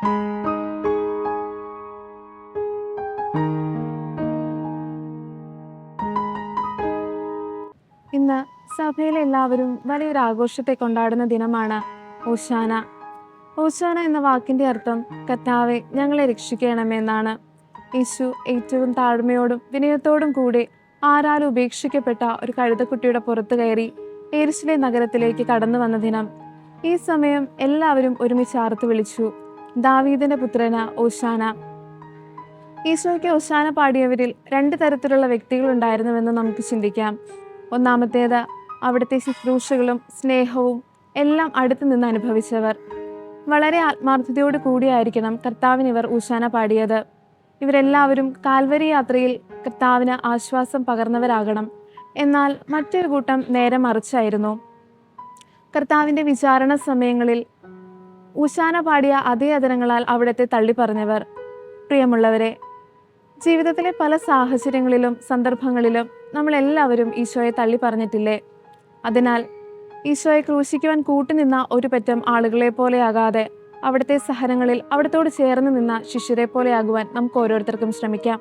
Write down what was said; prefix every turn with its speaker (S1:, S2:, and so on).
S1: ഇന്ന് സഭയിലെ എല്ലാവരും വലിയൊരു ആഘോഷത്തെ കൊണ്ടാടുന്ന ദിനമാണ് ഓശാന. ഓശാന എന്ന വാക്കിന്റെ അർത്ഥം കർത്താവെ ഞങ്ങളെ രക്ഷിക്കണമേ എന്നാണ്. യേശു ഏറ്റവും താഴ്മയോടും വിനയത്തോടും കൂടി ആരാലും ഉപേക്ഷിക്കപ്പെട്ട ഒരു കഴുതക്കുട്ടിയുടെ പുറത്തു കയറി യെരുശലേം നഗരത്തിലേക്ക് കടന്നു വന്ന ദിനം. ഈ സമയം എല്ലാവരും ഒരുമിച്ച് ആർത്തു വിളിച്ചു, ദാവീദിന്റെ പുത്രന് ഓശാന. ഈശോയ്ക്ക് ഓശാന പാടിയവരിൽ 2 തരത്തിലുള്ള വ്യക്തികളുണ്ടായിരുന്നുവെന്ന് നമുക്ക് ചിന്തിക്കാം. ഒന്നാമത്തേത് അവിടുത്തെ ശുശ്രൂഷകളും സ്നേഹവും എല്ലാം അടുത്തു നിന്ന് അനുഭവിച്ചവർ. വളരെ ആത്മാർത്ഥതയോട് കൂടിയായിരിക്കണം കർത്താവിന് ഇവർ ഓശാന പാടിയത്. ഇവരെല്ലാവരും കാൽവരി യാത്രയിൽ കർത്താവിന് ആശ്വാസം പകർന്നവരാകണം. എന്നാൽ മറ്റൊരു കൂട്ടം നേരെ മറിച്ചായിരുന്നു. കർത്താവിൻ്റെ വിചാരണ സമയങ്ങളിൽ ഓശാന പാടിയ അതേ അധരങ്ങളാൽ അവിടത്തെ തള്ളിപ്പറഞ്ഞവർ. പ്രിയമുള്ളവരെ, ജീവിതത്തിലെ പല സാഹചര്യങ്ങളിലും സന്ദർഭങ്ങളിലും നമ്മളെല്ലാവരും ഈശോയെ തള്ളി പറഞ്ഞിട്ടില്ലേ? അതിനാൽ ഈശോയെ ക്രൂശിക്കുവാൻ കൂട്ടുനിന്ന ഒരു പറ്റം ആളുകളെ പോലെയാകാതെ അവിടുത്തെ സഹനങ്ങളിൽ അവിടത്തോട് ചേർന്ന് നിന്ന ശിഷ്യരെ പോലെയാകുവാൻ നമുക്ക് ഓരോരുത്തർക്കും ശ്രമിക്കാം.